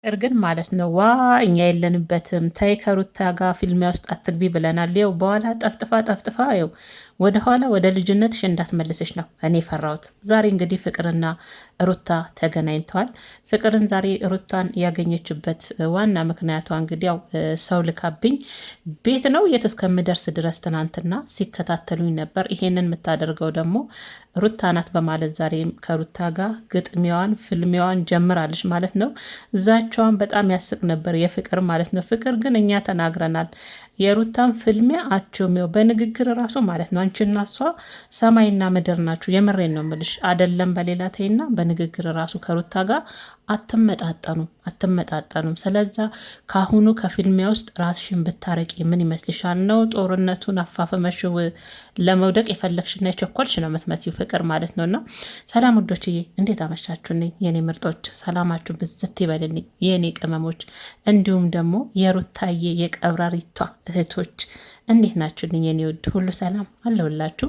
እርግን ማለት ነው። ዋ እኛ የለንበትም። ተይ ከሩታ ጋር ፊልሚያ ውስጥ አትግቢ ብለናል። ይኸው በኋላ ጠፍጥፋ ጠፍጥፋ ይኸው ወደ ኋላ ወደ ልጅነትሽ እንዳትመልስሽ ነው እኔ ፈራሁት። ዛሬ እንግዲህ ፍቅርና ሩታ ተገናኝተዋል። ፍቅርን ዛሬ ሩታን ያገኘችበት ዋና ምክንያቷ እንግዲህ ያው ሰው ልካብኝ ቤት ነው የት እስከምደርስ ድረስ ትናንትና ሲከታተሉኝ ነበር። ይሄንን የምታደርገው ደግሞ ሩታ ናት በማለት ዛሬም ከሩታ ጋር ግጥሚያዋን ፍልሚያዋን ጀምራለች ማለት ነው። እዛቸዋን በጣም ያስቅ ነበር የፍቅር ማለት ነው። ፍቅር ግን እኛ ተናግረናል የሩታን ፍልሚያ አችው በንግግር ራሱ ማለት ነው። አንቺና እሷ ሰማይና ምድር ናችሁ። የምሬን ነው ምልሽ አደለም። በሌላ ተይና በንግግር ራሱ ከሩታ ጋር አትመጣጠኑም። ስለዛ ካሁኑ ከፊልሚያ ውስጥ ራስሽን ብታረቂ ምን ይመስልሻል? ነው ጦርነቱን አፋፍመሽው ለመውደቅ የፈለግሽና የቸኮልሽ ነው የምትመስዪው ፍቅር ማለት ነውና። ሰላም ውዶችዬ፣ እንዴት አመሻችሁልኝ የኔ ምርጦች? ሰላማችሁ ብዝት ይበልልኝ የኔ ቅመሞች፣ እንዲሁም ደግሞ የሩታዬ የቀብራሪቷ እህቶች እንዴት ናችሁልኝ የኔ ውድ? ሁሉ ሰላም አለውላችሁ።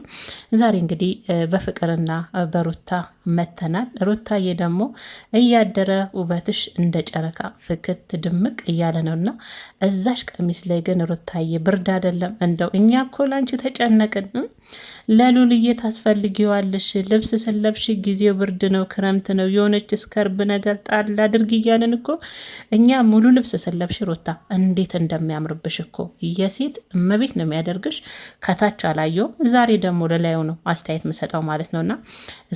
ዛሬ እንግዲህ በፍቅርና በሩታ መተናል። ሩታዬ ደግሞ እያደረ ውበትሽ እንደ ጨረቃ ፍክት ድምቅ እያለ ነውና እዛሽ ቀሚስ ላይ ግን ሩታዬ ብርድ አይደለም እንደው እኛ እኮ ላንቺ ተጨነቅን። ለሉልዬ ታስፈልጊዋለሽ፣ ልብስ ስለብሽ ጊዜው ብርድ ነው ክረምት ነው የሆነች ስከርብ ነገር ጣል አድርግ እያለን እኮ እኛ ሙሉ ልብስ ስለብሽ ሩታ እንዴት እንደሚያምርብሽ እኮ የሴት እመቤት ነው የሚያደርግሽ። ከታች አላየውም፣ ዛሬ ደግሞ ለላዩ ነው አስተያየት ምሰጠው ማለት ነውና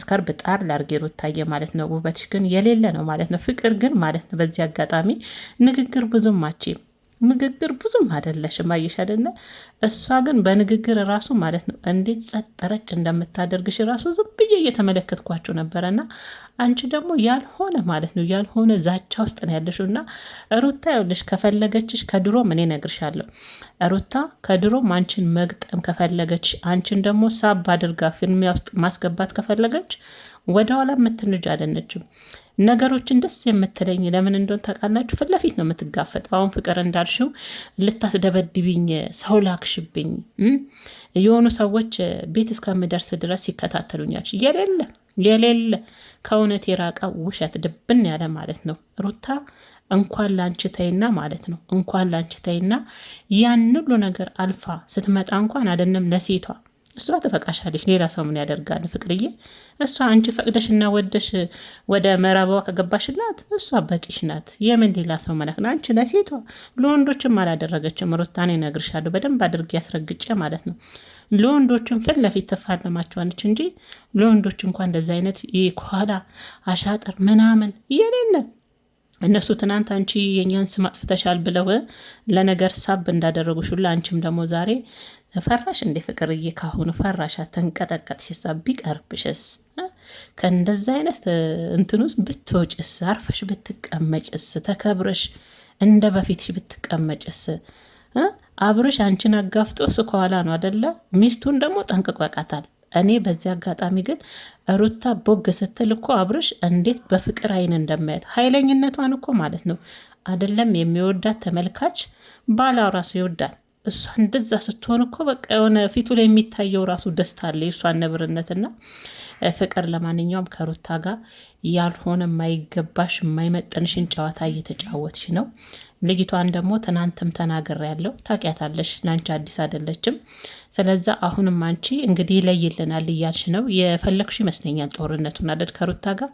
ስከርብ ጣል ላርጌ ሩታዬ ማለት ነው። ውበትሽ ግን የሌለ ነው ማለት ነው። ፍቅር ግን ማለት ነው በዚህ አጋጣሚ ንግግር ብዙም አችም ንግግር ብዙም አይደለሽም። አየሽ አይደለ? እሷ ግን በንግግር ራሱ ማለት ነው እንዴት ጸጠረች እንደምታደርግሽ ራሱ ዝም ብዬ እየተመለከትኳቸው ነበረና አንቺ ደግሞ ያልሆነ ማለት ነው ያልሆነ ዛቻ ውስጥ ነው ያለሽው። እና ሩታ ይኸውልሽ ከፈለገችሽ ከድሮም እኔ እነግርሻለሁ ሩታ ከድሮም አንቺን መግጠም ከፈለገች አንቺን ደግሞ ሳብ አድርጋ ፊልሚያ ውስጥ ማስገባት ከፈለገች ወደኋላ የምትንጅ አይደለችም። ነገሮችን ደስ የምትለኝ ለምን እንደሆነ ታውቃላችሁ? ፊት ለፊት ነው የምትጋፈጠው። አሁን ፍቅር እንዳልሽው ልታስደበድብኝ ሰው ላክሽብኝ የሆኑ ሰዎች ቤት እስከምደርስ ድረስ ይከታተሉኛል። የሌለ ከእውነት የራቀ ውሸት ድብን ያለ ማለት ነው። ሩታ እንኳን ላንቺ ተይና ማለት ነው እንኳን ላንቺ ተይና ያን ሁሉ ነገር አልፋ ስትመጣ እንኳን አይደለም ለሴቷ እሷ ትፈቃሻለች። ሌላ ሰው ምን ያደርጋል? ፍቅርዬ እሷ አንቺ ፈቅደሽና ወደሽ ወደ ምዕራባዋ ከገባሽላት እሷ በቂሽ ናት። የምን ሌላ ሰው መላክ? አንቺ ለሴቷ ለወንዶችም አላደረገችም። ሩታኔ እነግርሻለሁ በደንብ አድርጌ ያስረግጬ ማለት ነው። ለወንዶችም ፊት ለፊት ትፋለማቸዋለች እንጂ ለወንዶች እንኳን እንደዚ አይነት ከኋላ አሻጥር ምናምን የሌለ እነሱ ትናንት አንቺ የኛን ስም አጥፍተሻል ብለው ለነገር ሳብ እንዳደረጉሽ ሁሉ አንቺም ደግሞ ዛሬ ፈራሽ እንዴ? ፍቅርዬ ካሁኑ ፈራሻ ተንቀጠቀጥሽ። ሳብ ቢቀርብሽስ ከእንደዛ አይነት እንትን ውስጥ ብትወጭስ፣ አርፈሽ ብትቀመጭስ፣ ተከብረሽ እንደ በፊትሽ ብትቀመጭስ። አብርሽ አንቺን አጋፍጦ እሱ ከኋላ ነው አደለ? ሚስቱን ደግሞ ጠንቅቆ ያውቃታል። እኔ በዚህ አጋጣሚ ግን ሩታ ቦግ ስትል እኮ አብርሽ እንዴት በፍቅር አይን እንደማያት ኃይለኝነቷን እኮ ማለት ነው አይደለም የሚወዳት ተመልካች ባላ ራሱ ይወዳል። እሷ እንደዛ ስትሆን እኮ በቃ የሆነ ፊቱ ላይ የሚታየው ራሱ ደስታ አለ የእሷን ነብርነትና ፍቅር። ለማንኛውም ከሩታ ጋር ያልሆነ የማይገባሽ የማይመጠንሽን ጨዋታ እየተጫወትሽ ነው። ልጅቷን ደግሞ ትናንትም ተናገር ያለው ታውቂያታለሽ፣ ለአንቺ አዲስ አይደለችም። ስለዛ አሁንም አንቺ እንግዲህ ይለይልናል እያልሽ ነው የፈለግሽ ይመስለኛል። ጦርነቱን አደድ ከሩታ ጋር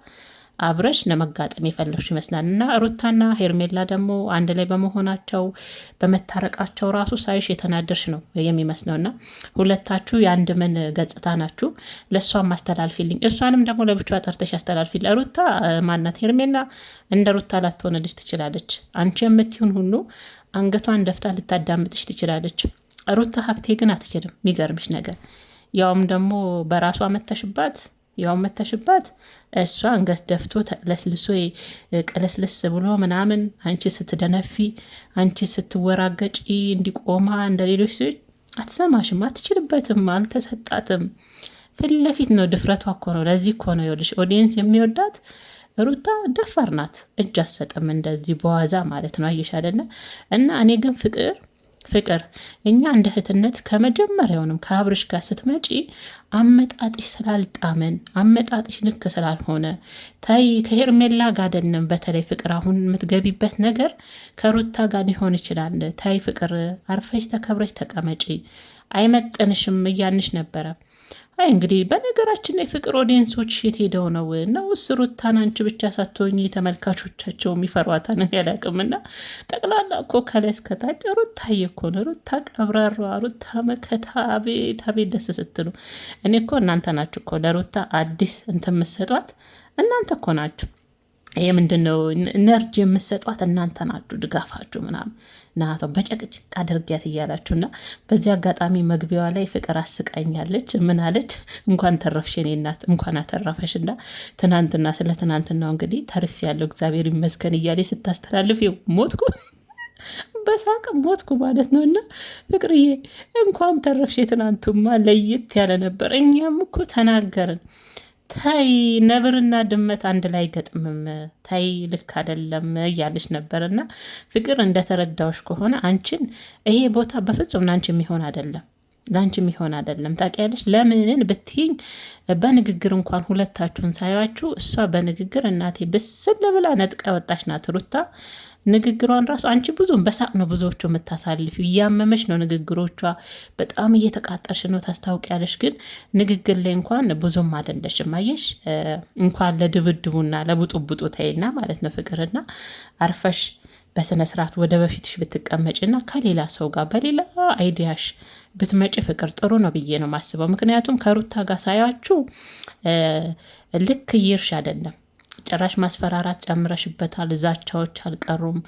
አብረሽ ለመጋጠም የፈለግሽ ይመስላል። እና ሩታና ሄርሜላ ደግሞ አንድ ላይ በመሆናቸው በመታረቃቸው ራሱ ሳይሽ የተናደርሽ ነው የሚመስለውና ሁለታችሁ የአንድ ምን ገጽታ ናችሁ። ለእሷም አስተላልፊልኝ፣ እሷንም ደግሞ ለብቻዋ ጠርተሽ አስተላልፊልኝ። ሩታ ማናት? ሄርሜላ እንደ ሩታ ላትሆንልሽ ትችላለች። አንቺ የምትሆን ሁሉ አንገቷን ደፍታ ልታዳምጥሽ ትችላለች። ሩታ ሀብቴ ግን አትችልም። የሚገርምሽ ነገር ያውም ደግሞ በራሷ መተሽባት እሷ አንገት ደፍቶ ተለስልሶ ቀለስልስ ብሎ ምናምን አንቺ ስትደነፊ አንቺ ስትወራገጪ እንዲቆማ እንደ ሌሎች ሰዎች አትሰማሽም፣ አትችልበትም፣ አልተሰጣትም። ፊት ለፊት ነው ድፍረቷ እኮ ነው። ለዚህ እኮ ነው ይኸውልሽ ኦዲየንስ የሚወዳት። ሩታ ደፋር ናት፣ እጅ አትሰጥም እንደዚህ በዋዛ ማለት ነው። አየሽ አይደለ? እና እኔ ግን ፍቅር እኛ እንደ እህትነት ከመጀመሪያውንም ከአብርሽ ጋር ስትመጪ አመጣጥሽ ስላልጣመን አመጣጥሽ ልክ ስላልሆነ ታይ ከሄርሜላ ጋር አይደለም። በተለይ ፍቅር አሁን የምትገቢበት ነገር ከሩታ ጋር ሊሆን ይችላል። ታይ ፍቅር አርፈሽ ተከብረሽ ተቀመጪ፣ አይመጠንሽም እያንሽ ነበረ። አይ እንግዲህ በነገራችን ላይ ፍቅር ኦዲየንሶች የት ሄደው ነው ነውስ ሩታን አንቺ ብቻ ሳትሆኚ ተመልካቾቻቸው የሚፈሯታን ያላቅምና ጠቅላላ እኮ ከላይ እስከታች ሩታዬ እኮ ነው። ሩታ ቀብራሯ፣ ሩታ መከታ፣ አቤት አቤት ደስ ስትሉ። እኔ እኮ እናንተ ናችሁ እኮ ለሩታ አዲስ እንትን የምትሰጧት እናንተ እኮ ናችሁ። ይህ ምንድን ነው ነርጅ የምትሰጧት እናንተ ናችሁ። ድጋፋችሁ ምናምን ናቶ በጨቅጭቅ አድርጊያት እያላችሁ እና በዚህ አጋጣሚ መግቢያዋ ላይ ፍቅር አስቃኛለች። ምን አለች? እንኳን ተረፍሽ የኔ እናት እንኳን አተረፈሽ። እና ትናንትና ስለ ትናንትናው እንግዲህ ተርፍ ያለው እግዚአብሔር ይመስገን እያለ ስታስተላልፍ ሞትኩ በሳቅ ሞትኩ ማለት ነው። እና ፍቅርዬ እንኳን ተረፍሽ። የትናንቱማ ለየት ያለ ነበር። እኛም እኮ ተናገርን ታይ ነብርና ድመት አንድ ላይ ገጥምም ታይ ልክ አይደለም እያለች ነበርና ፍቅር እንደተረዳዎች ከሆነ አንቺን ይሄ ቦታ በፍጹም ላንቺ የሚሆን አይደለም፣ ላንቺ የሚሆን አይደለም። ታውቂያለሽ ለምን ብትይኝ በንግግር እንኳን ሁለታችሁን ሳያችሁ እሷ በንግግር እናቴ ብስል ብላ ነጥቃ ወጣች ናት ሩታ። ንግግሯን ራሱ አንቺ ብዙም በሳቅ ነው ብዙዎቹ የምታሳልፊው፣ እያመመሽ ነው ንግግሮቿ፣ በጣም እየተቃጠርሽ ነው ታስታውቂያለሽ። ግን ንግግር ላይ እንኳን ብዙም አይደለሽም። አየሽ እንኳን ለድብድቡና ለቡጡቡጡ ተይና ማለት ነው ፍቅርና አርፈሽ በስነ ስርዓት ወደ በፊትሽ ብትቀመጭና ከሌላ ሰው ጋር በሌላ አይዲያሽ ብትመጪ ፍቅር ጥሩ ነው ብዬ ነው ማስበው። ምክንያቱም ከሩታ ጋር ሳያችሁ ልክ ይርሽ አይደለም፣ ጭራሽ ማስፈራራት ጨምረሽበታል። ዛቻዎች አልቀሩም።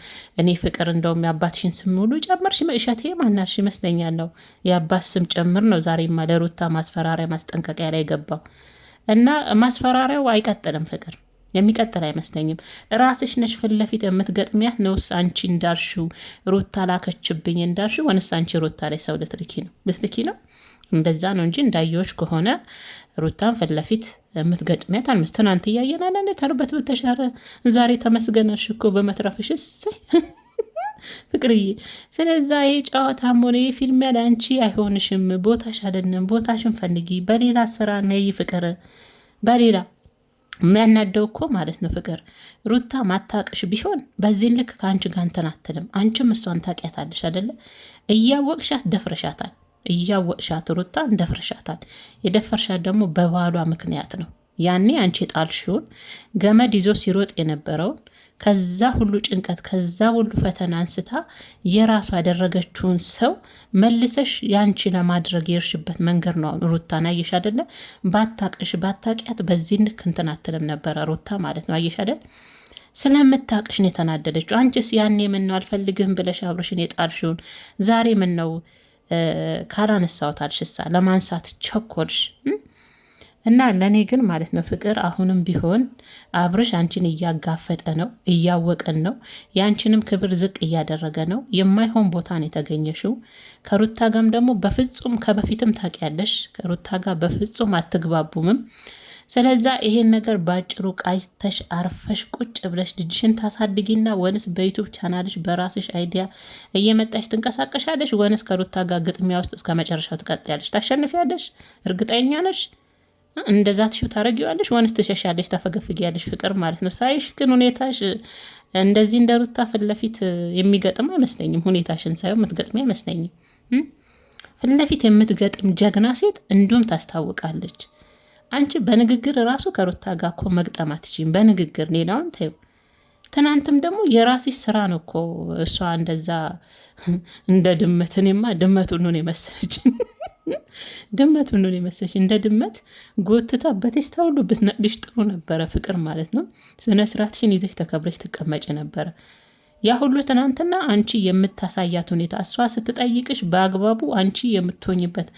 እኔ ፍቅር እንደውም የአባትሽን ስም ሙሉ ጨምርሽ እሸቴ ማናርሽ ይመስለኛል ነው የአባት ስም ጨምር ነው ዛሬማ ለሩታ ማስፈራሪያ ማስጠንቀቂያ ላይ ገባው እና ማስፈራሪያው አይቀጥልም ፍቅር የሚቀጥል አይመስለኝም። ራስሽ ነሽ ፊት ለፊት የምትገጥሚያት ነውስ አንቺ እንዳልሽው ሩታ ላከችብኝ እንዳልሽው ወንስ አንቺ ሩታ ላይ ሰው ልትልኪ ነው? እንደዛ ነው እንጂ እንዳየዎች ከሆነ ሩታን ፊት ለፊት የምትገጥሚያት አልመስ ትናንት እያየናለን ተርበት ብተሻረ ዛሬ ተመስገነሽ እኮ በመትረፍሽ እሰይ ፍቅርዬ። ስለዛ ይሄ ጨዋታም ሆነ ይሄ ፊልም ያለ አንቺ አይሆንሽም። ቦታሽ አይደለም። ቦታሽን ፈልጊ። በሌላ ስራ ነይ ፍቅር በሌላ የሚያናደው እኮ ማለት ነው ፍቅር ሩታ ማታቅሽ ቢሆን በዚህ ልክ ከአንቺ ጋር እንትን አትልም። አንቺም እሷን ታውቂያታለሽ አይደለ? እያወቅሻት ደፍረሻታል። እያወቅሻት ሩታ እንደፍረሻታል። የደፈርሻት ደግሞ በባሏ ምክንያት ነው። ያኔ አንቺ የጣልሽውን ገመድ ይዞ ሲሮጥ የነበረውን ከዛ ሁሉ ጭንቀት ከዛ ሁሉ ፈተና አንስታ የራሱ ያደረገችውን ሰው መልሰሽ ያንቺ ለማድረግ የርሽበት መንገድ ነው። ሩታን አየሽ አይደለ? ባታቅሽ ባታቂያት በዚህ ልክ እንትን አትልም ነበረ ሩታ ማለት ነው። አየሽ አይደል? ስለምታቅሽ ነው የተናደደችው። አንቺስ ያኔ ምን ነው አልፈልግህም ብለሽ አብረሽን የጣልሽውን ዛሬ ምን ነው ካላነሳሁት አልሽሳ ለማንሳት ቸኮልሽ? እና ለእኔ ግን ማለት ነው ፍቅር አሁንም ቢሆን አብርሽ አንቺን እያጋፈጠ ነው፣ እያወቀን ነው፣ የአንቺንም ክብር ዝቅ እያደረገ ነው። የማይሆን ቦታን የተገኘሽው ከሩታ ጋም ደግሞ በፍጹም ከበፊትም ታውቂያለሽ፣ ከሩታ ጋር በፍጹም አትግባቡምም። ስለዛ ይሄን ነገር ባጭሩ ቃይተሽ አርፈሽ ቁጭ ብለሽ ልጅሽን ታሳድጊና ወንስ በዩቱብ ቻናልሽ በራስሽ አይዲያ እየመጣሽ ትንቀሳቀሻለሽ፣ ወንስ ከሩታ ጋር ግጥሚያ ውስጥ እስከ መጨረሻው ትቀጥያለሽ? ታሸንፊያለሽ? እርግጠኛ ነሽ? እንደዛ ትሹ ታረጊዋለሽ ወንስ ትሸሻለሽ ታፈገፍጊያለሽ? ፍቅር ማለት ነው። ሳይሽ ግን ሁኔታሽ እንደዚህ እንደ ሩታ ፊት ለፊት የሚገጥም አይመስለኝም። ሁኔታሽን ሳይሆን የምትገጥም አይመስለኝም። ፊት ለፊት የምትገጥም ጀግና ሴት እንዲሁም ታስታውቃለች። አንቺ በንግግር ራሱ ከሩታ ጋር እኮ መግጠም አትችይም። በንግግር ሌላውን ተይው። ትናንትም ደግሞ የራስሽ ስራ ነው እኮ እሷ እንደዛ እንደ ድመት እኔማ ድመቱን ነው የመሰለች ድመት ምን የመሰለሽ እንደ ድመት ጎትታ በቴስታ ሁሉ ብትነቅልሽ ጥሩ ነበረ ፍቅር ማለት ነው። ስነ ስርዓትሽን ይዘሽ ተከብረሽ ትቀመጭ ነበረ። ያ ሁሉ ትናንትና አንቺ የምታሳያት ሁኔታ እሷ ስትጠይቅሽ በአግባቡ አንቺ የምትሆኝበት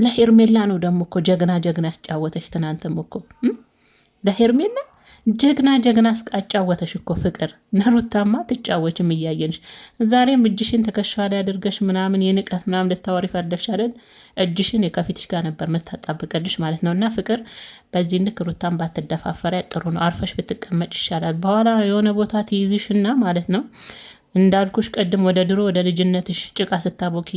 ለሄርሜላ ነው ደግሞ እኮ ጀግና ያስጫወተሽ ትናንትም እኮ ለሄርሜላ ጀግና አጫወተሽ እኮ ፍቅር። ነሩታማ ትጫወችም እያየንሽ ዛሬም እጅሽን ትከሻ ላይ አድርገሽ ምናምን የንቀት ምናምን ልታወሪ ፈለግሽ አይደል? እጅሽን የከፊትሽ ጋር ነበር መታጣብቀልሽ ማለት ነው። እና ፍቅር በዚህ ልክ ሩታን ባትደፋፈሪያ ጥሩ ነው። አርፈሽ ብትቀመጭ ይሻላል። በኋላ የሆነ ቦታ ትይዝሽና ማለት ነው እንዳልኩሽ ቅድም ወደ ድሮ ወደ ልጅነትሽ ጭቃ ስታቦኪ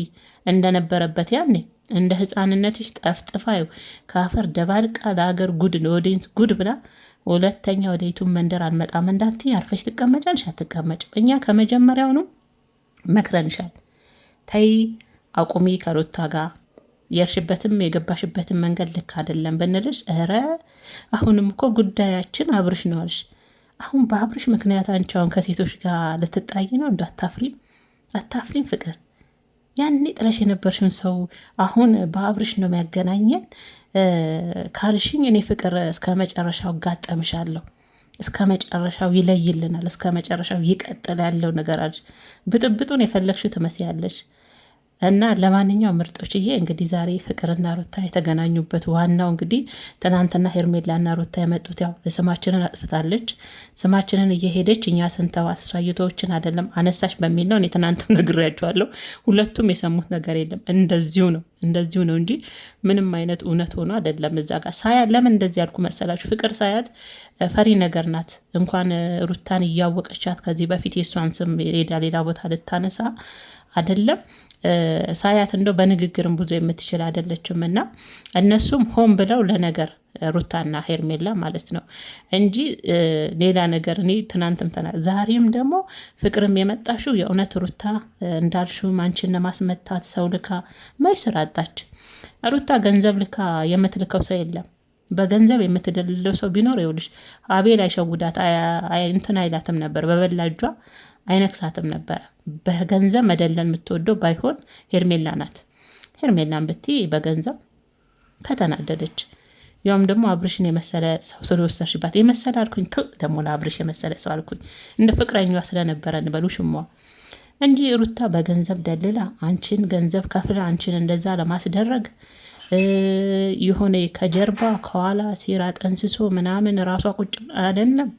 እንደነበረበት ያኔ እንደ ህፃንነትሽ ጠፍጥፋዩ ከአፈር ደባልቃ ለሀገር ጉድ ለኦዲየንስ ጉድ ብላ ሁለተኛ ወደ ዩቱብ መንደር አልመጣም እንዳትይ አርፈሽ ትቀመጫለሽ። አትቀመጭም። እኛ ከመጀመሪያውኑ መክረንሻል። ተይ አቁሚ ከሩታ ጋር የርሽበትም የገባሽበትን መንገድ ልክ አይደለም ብንልሽ፣ ኧረ አሁንም እኮ ጉዳያችን አብርሽ ነው አልሽ። አሁን በአብርሽ ምክንያት አንቺ አሁን ከሴቶች ጋር ልትጣይ ነው? እንደ አታፍሪም ፍቅር? ያኔ ጥለሽ የነበርሽን ሰው አሁን በአብርሽ ነው የሚያገናኘን ካልሽኝ፣ እኔ ፍቅር እስከ መጨረሻው ጋጠምሻለሁ፣ እስከ መጨረሻው ይለይልናል፣ እስከ መጨረሻው ይቀጥል ያለው ነገር አለሽ። ብጥብጡን የፈለግሽው ትመስያለሽ። እና ለማንኛውም ምርጦችዬ እንግዲህ ዛሬ ፍቅርና ሩታ የተገናኙበት ዋናው እንግዲህ ትናንትና ሄርሜላና ሩታ የመጡት ያው ስማችንን አጥፍታለች። ስማችንን እየሄደች እኛ ስንተዋት እሷ ዩቱቦችን አይደለም አነሳሽ በሚል ነው። እኔ ትናንትም ነግሬያቸዋለሁ። ሁለቱም የሰሙት ነገር የለም። እንደዚሁ ነው እንጂ ምንም አይነት እውነት ሆኖ አይደለም። እዛ ጋር ሳያት ለምን እንደዚህ ያልኩ መሰላችሁ? ፍቅር ሳያት ፈሪ ነገር ናት። እንኳን ሩታን እያወቀቻት ከዚህ በፊት የእሷን ስም ሄዳ ሌላ ቦታ ልታነሳ አይደለም ሳያት እንደው በንግግርም ብዙ የምትችል አይደለችም። እና እነሱም ሆን ብለው ለነገር ሩታና ሄርሜላ ማለት ነው እንጂ ሌላ ነገር እኔ ትናንትም ዛሬም ደግሞ ፍቅርም የመጣሽው የእውነት ሩታ እንዳልሽው አንቺን ለማስመታት ሰው ልካ መች ስራ አጣች። ሩታ ገንዘብ ልካ የምትልከው ሰው የለም። በገንዘብ የምትደልለው ሰው ቢኖር ይኸውልሽ አቤል አይሸውዳት እንትን አይላትም ነበር፣ በበላጇ አይነክሳትም ነበረ። በገንዘብ መደለል የምትወደው ባይሆን ሄርሜላ ናት። ሄርሜላን ብቲ በገንዘብ ከተናደደች ያውም ደግሞ አብርሽን የመሰለ ሰው ስለወሰድሽባት የመሰለ አልኩኝ ደግሞ ለአብርሽ የመሰለ ሰው አልኩኝ እንደ ፍቅረኛዋ ስለነበረ እንበሉ ሽሟ እንጂ ሩታ በገንዘብ ደልላ አንቺን ገንዘብ ከፍላ አንቺን እንደዛ ለማስደረግ የሆነ ከጀርባ ከኋላ ሴራ ጠንስሶ ምናምን ራሷ ቁጭ አይደለም።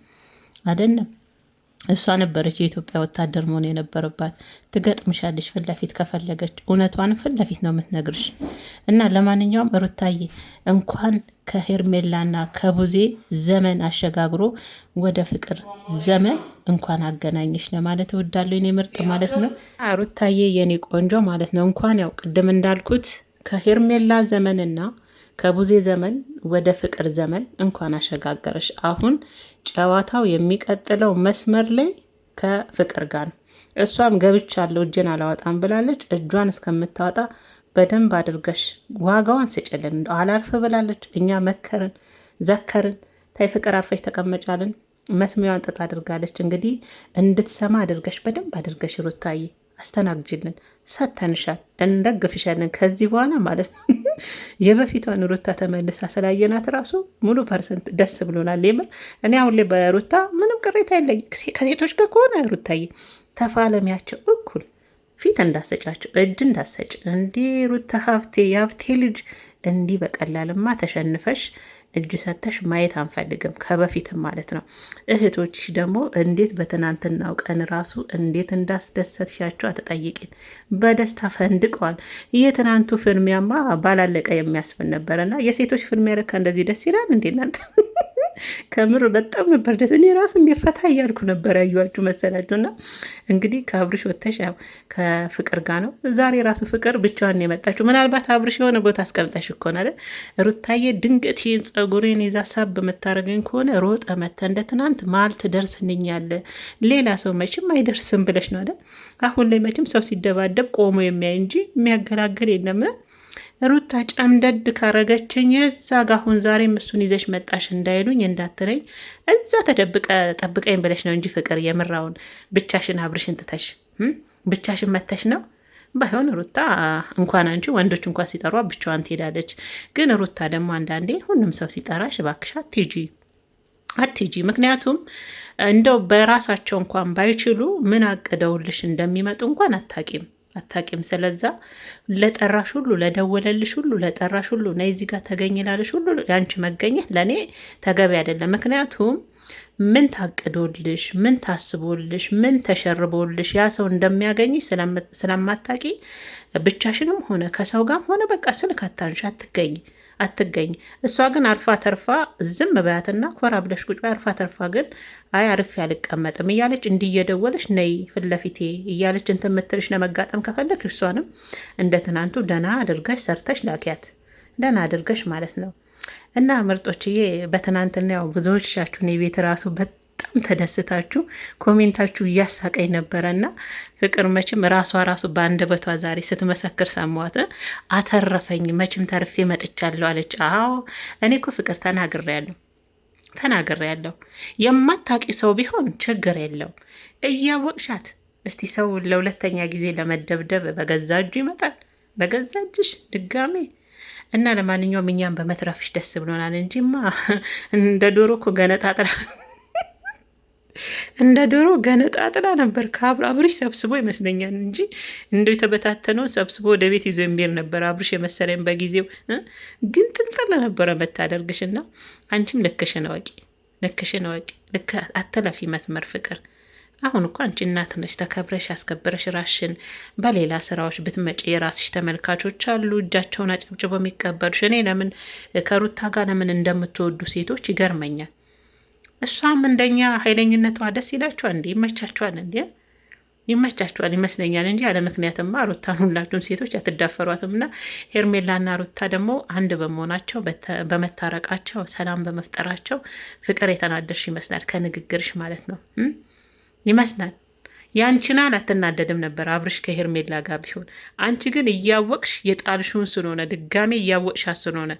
እሷ ነበረች የኢትዮጵያ ወታደር መሆን የነበረባት። ትገጥምሻለች ፊት ለፊት ከፈለገች እውነቷንም ፊት ለፊት ነው የምትነግርሽ። እና ለማንኛውም ሩታዬ እንኳን ከሄርሜላና ከቡዜ ዘመን አሸጋግሮ ወደ ፍቅር ዘመን እንኳን አገናኝሽ ለማለት እወዳለሁ። እኔ ምርጥ ማለት ነው ሩታዬ የኔ ቆንጆ ማለት ነው። እንኳን ያው ቅድም እንዳልኩት ከሄርሜላ ዘመንና ከቡዜ ዘመን ወደ ፍቅር ዘመን እንኳን አሸጋገረሽ። አሁን ጨዋታው የሚቀጥለው መስመር ላይ ከፍቅር ጋር ነው። እሷም ገብቻለሁ እጄን አላወጣም ብላለች። እጇን እስከምታወጣ በደንብ አድርገሽ ዋጋዋን ስጭልን። እንደው አላርፍ ብላለች። እኛ መከርን ዘከርን። ታይ ፍቅር አርፈሽ ተቀመጫልን። መስሚያዋን ጥጥ አድርጋለች። እንግዲህ እንድትሰማ አድርገሽ በደንብ አድርገሽ ሩታዬ አስተናግጅልን። ሰተንሻል፣ እንደግፍሻለን ከዚህ በኋላ ማለት ነው። የበፊቷን ሩታ ተመልሳ ስላየናት ራሱ ሙሉ ፐርሰንት ደስ ብሎናል። የምር እኔ አሁን ላይ በሩታ ምንም ቅሬታ የለኝ። ከሴቶች ጋር ከሆነ ሩታዬ ተፋለሚያቸው፣ እኩል ፊት እንዳሰጫቸው እጅ እንዳሰጭ። እንዲህ ሩታ ሀብቴ የሀብቴ ልጅ እንዲህ በቀላልማ ተሸንፈሽ እጅ ሰተሽ ማየት አንፈልግም፣ ከበፊትም ማለት ነው። እህቶችሽ ደግሞ እንዴት በትናንትናው ቀን ራሱ እንዴት እንዳስደሰትሻቸው አትጠይቂን። በደስታ ፈንድቀዋል። የትናንቱ ፍልሚያማ ባላለቀ የሚያስብል ነበረና የሴቶች ፍልሚያ ለካ እንደዚህ ደስ ይላል እንዴ እናንተ! ከምር በጣም ነበር ደስ። እኔ ራሱ እንደፈታ እያልኩ ነበር ያዩዋችሁ መሰላችሁና እንግዲህ ከአብርሽ ወተሽ ያው ከፍቅር ጋር ነው ዛሬ ራሱ ፍቅር ብቻዋን የመጣችሁ። ምናልባት አብርሽ የሆነ ቦታ አስቀምጠሽ እኮ ነው አይደል ሩታዬ፣ ድንገት ይህን ጸጉሬን ይዛ ሳብ የምታደርገኝ ከሆነ ሮጠ መተ እንደ ትናንት ማል ትደርስንኛለ፣ ሌላ ሰው መቼም አይደርስም ብለሽ ነው አይደል? አሁን ላይ መቼም ሰው ሲደባደብ ቆሞ የሚያይ እንጂ የሚያገላግል የለም። ሩታ ጨምደድ ካረገችኝ እዛ ጋ አሁን ዛሬም እሱን ይዘሽ መጣሽ እንዳይሉኝ እንዳትለኝ እዛ ጠብቀኝ ብለሽ ነው እንጂ ፍቅር የምራውን ብቻሽን አብርሽን ትተሽ ብቻሽን መተሽ ነው። ባይሆን ሩታ እንኳን አንቺ ወንዶች እንኳን ሲጠሯ ብቻዋን ትሄዳለች። ግን ሩታ ደግሞ አንዳንዴ ሁሉም ሰው ሲጠራሽ እባክሽ አትጂ። ምክንያቱም እንደው በራሳቸው እንኳን ባይችሉ ምን አቅደውልሽ እንደሚመጡ እንኳን አታቂም። ስለዛ ለጠራሽ ሁሉ ለደወለልሽ ሁሉ ለጠራሽ ሁሉ ነይ እዚህ ጋር ተገኝላለሽ ሁሉ ያንቺ መገኘት ለእኔ ተገቢ አይደለም። ምክንያቱም ምን ታቅዶልሽ፣ ምን ታስቦልሽ፣ ምን ተሸርቦልሽ ያ ሰው እንደሚያገኝሽ ስለማታቂ ብቻሽንም ሆነ ከሰው ጋርም ሆነ በቃ ስልክ አታንሽ፣ አትገኝ። እሷ ግን አርፋ ተርፋ ዝም በያትና ኮራ ብለሽ ቁጭ አርፋ ተርፋ ግን አይ አርፌ አልቀመጥም እያለች እንዲህ እየደወለች ነይ ፊት ለፊቴ እያለች እንትን የምትልሽ ለመጋጠም ከፈለግሽ እሷንም እንደ ትናንቱ ደህና አድርገሽ ሰርተሽ ላኪያት። ደህና አድርገሽ ማለት ነው። እና ምርጦችዬ በትናንትና ያው ብዙዎቻችሁን የቤት ራሱ በጣም ተደስታችሁ ኮሜንታችሁ እያሳቀኝ ነበረና ፍቅር መቼም ራሱ በአንደበቷ ዛሬ ስትመሰክር ሰማዋት። አተረፈኝ መቼም ተርፌ መጥቻለሁ አለች። አዎ እኔ እኮ ፍቅር ተናግሬያለሁ። የማታቂ ሰው ቢሆን ችግር የለው እያወቅሻት እስቲ ሰው ለሁለተኛ ጊዜ ለመደብደብ በገዛ እጁ ይመጣል፣ በገዛ እጅሽ ድጋሜ እና ለማንኛውም እኛም በመትረፍሽ ደስ ብሎናል እንጂማ እንደ ዶሮ እኮ ገነጣጥላ ነበር ከአብርሽ ሰብስቦ ይመስለኛል እንጂ እንደው የተበታተነው ሰብስቦ ወደ ቤት ይዞ የሚሄድ ነበር አብርሽ የመሰለኝ በጊዜው። ግን ጥልጥል ነበረ መታደርግሽ እና አንቺም ልክሽን እወቂ፣ ልክ አተላፊ መስመር ፍቅር። አሁን እኮ አንቺ እናት ነሽ፣ ተከብረሽ አስከብረሽ ራስሽን በሌላ ስራዎች ብትመጪ የራስሽ ተመልካቾች አሉ እጃቸውን አጨብጭቦ የሚቀበሉሽ። እኔ ለምን ከሩታ ጋር ለምን እንደምትወዱ ሴቶች ይገርመኛል። እሷም እንደኛ ኃይለኝነቷ ደስ ይላችኋል እንዴ? ይመቻችኋል ይመስለኛል እንጂ ያለ ምክንያትማ ሩታን ሁላችሁም ሴቶች አትዳፈሯትም። እና ሄርሜላና ሩታ ደግሞ አንድ በመሆናቸው በመታረቃቸው ሰላም በመፍጠራቸው ፍቅር የተናደርሽ ይመስላል ከንግግርሽ ማለት ነው ይመስላል። ያንቺናል አትናደድም ነበር አብርሽ ከሄርሜላ ጋር ቢሆን። አንቺ ግን እያወቅሽ የጣልሽውን ስለሆነ ድጋሜ እያወቅሻት ስለሆነ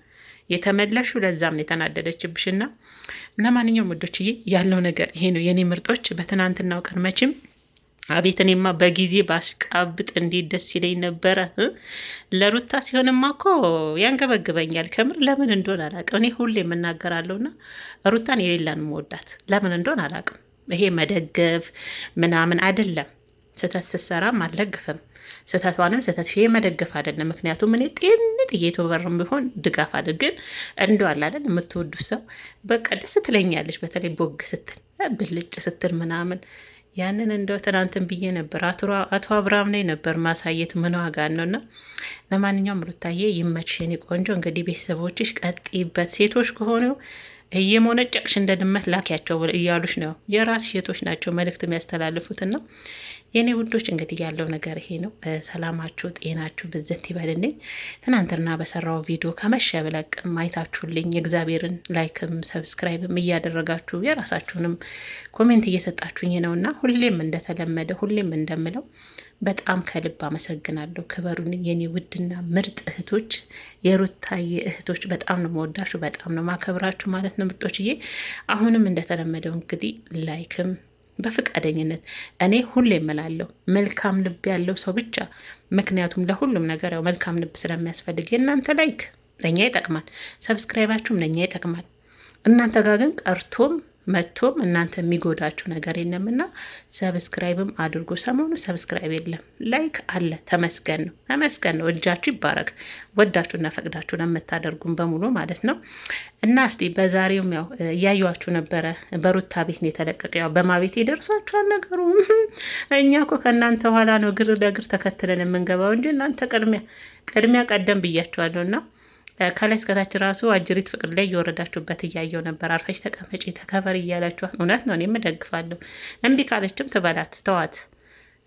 የተመለሹ ለዛም ነው የተናደደችብሽና። ለማንኛውም ውዶችዬ ያለው ነገር ይሄ ነው የኔ ምርጦች። በትናንትናው ቀን መቼም አቤት እኔማ በጊዜ ባስቃብጥ እንዴት ደስ ይለኝ ነበረ። ለሩታ ሲሆንማ እኮ ያንገበግበኛል ከምር። ለምን እንደሆነ አላቅም። እኔ ሁሌ የምናገራለሁና ሩታን የሌላን መወዳት ለምን እንደሆነ አላቅም። ይሄ መደገፍ ምናምን አይደለም። ስህተት ስትሰራም አልደግፍም። ስህተቷንም ስህተት ይሄ መደገፍ አይደለም። ምክንያቱም እኔ ጤንጥ እየተወበርም ቢሆን ድጋፍ አድርግን እንደ አላለን የምትወዱት ሰው በቃ ደስ ትለኛለች። በተለይ ቦግ ስትል ብልጭ ስትል ምናምን ያንን እንደው ትናንትን ብዬ ነበር። አቶ አብርሃም ላይ ነበር ማሳየት ምን ዋጋ ነውና። ለማንኛውም ሩታዬ ይመችሽ የኔ ቆንጆ። እንግዲህ ቤተሰቦችሽ ቀጥይበት። ሴቶች ከሆኑ እየሞነጨቅሽ እንደ ድመት ላኪያቸው እያሉሽ ነው። የራስ ሴቶች ናቸው መልእክት የሚያስተላልፉትና የኔ ውዶች እንግዲህ ያለው ነገር ይሄ ነው። ሰላማችሁ ጤናችሁ ብዝት ይበልልኝ። ትናንትና በሰራው ቪዲዮ ከመሸ ብለቅም አይታችሁልኝ እግዚአብሔርን ላይክም ሰብስክራይብም እያደረጋችሁ የራሳችሁንም ኮሜንት እየሰጣችሁኝ ነውና ሁሌም እንደተለመደ ሁሌም እንደምለው በጣም ከልብ አመሰግናለሁ። ክበሩን የኔ ውድና ምርጥ እህቶች፣ የሩታዬ እህቶች በጣም ነው መወዳችሁ፣ በጣም ነው ማከብራችሁ ማለት ነው ምርጦችዬ። አሁንም እንደተለመደው እንግዲህ ላይክም በፍቃደኝነት እኔ ሁሌ እምላለሁ መልካም ልብ ያለው ሰው ብቻ። ምክንያቱም ለሁሉም ነገር ያው መልካም ልብ ስለሚያስፈልግ የእናንተ ላይክ ለእኛ ይጠቅማል፣ ሰብስክራይባችሁም ለእኛ ይጠቅማል። እናንተ ጋር ግን ቀርቶም መጥቶም እናንተ የሚጎዳችሁ ነገር የለምና ሰብስክራይብም አድርጎ። ሰሞኑ ሰብስክራይብ የለም፣ ላይክ አለ። ተመስገን ነው። እጃችሁ ይባረክ። ወዳችሁና ፈቅዳችሁ ለምታደርጉም በሙሉ ማለት ነው። እና እስቲ በዛሬውም ያው እያዩዋችሁ ነበረ። በሩታ ቤት ነው የተለቀቀ። ያው በማ ቤት ይደርሳችኋል ነገሩ። እኛ እኮ ከእናንተ ኋላ ነው ግር ለግር ተከትለን የምንገባው እንጂ እናንተ ቅድሚያ ቀደም ብያችኋለሁና ከላይ እስከታች ራሱ አጅሪት ፍቅር ላይ እየወረዳችሁበት እያየው ነበር። አርፈሽ ተቀመጪ ተከበር እያላችኋት። እውነት ነው፣ እኔም እደግፋለሁ። እምቢ ካለችም ትበላት፣ ተዋት።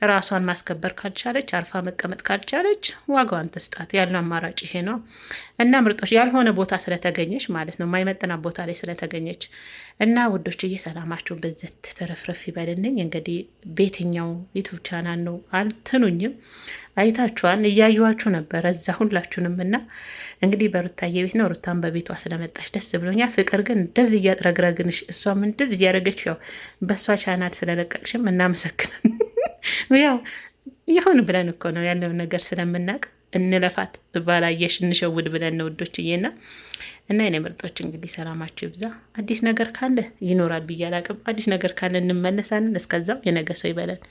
ራሷን ማስከበር ካልቻለች፣ አርፋ መቀመጥ ካልቻለች ዋጋዋን ትስጣት። ያለው አማራጭ ይሄ ነው። እና ምርጦች ያልሆነ ቦታ ስለተገኘች ማለት ነው፣ የማይመጥና ቦታ ላይ ስለተገኘች እና ውዶች እየሰላማችሁ በዘት ተረፍረፍ ይበልልኝ። እንግዲህ ቤተኛው ዩቱብ ቻናል ነው አልትኑኝም፣ አይታችኋል፣ እያዩዋችሁ ነበር እዛ ሁላችሁንም። እና እንግዲህ በሩታዬ ቤት ነው። ሩታን በቤቷ ስለመጣች ደስ ብሎኛል። ፍቅር ግን እንደዚህ እያጥረግረግንሽ፣ እሷም እንደዚህ እያደረገች ያው በእሷ ቻናል ስለለቀቅሽም እናመሰግናለን። ያው ይሁን ብለን እኮ ነው ያለውን ነገር ስለምናውቅ እንለፋት ባላየሽ እንሸውድ ብለን ነው ውዶችዬና። እና የኔ ምርጦች እንግዲህ ሰላማችሁ ይብዛ። አዲስ ነገር ካለ ይኖራል ብዬ አላቅም። አዲስ ነገር ካለ እንመለሳለን። እስከዛው የነገ ሰው ይበለን።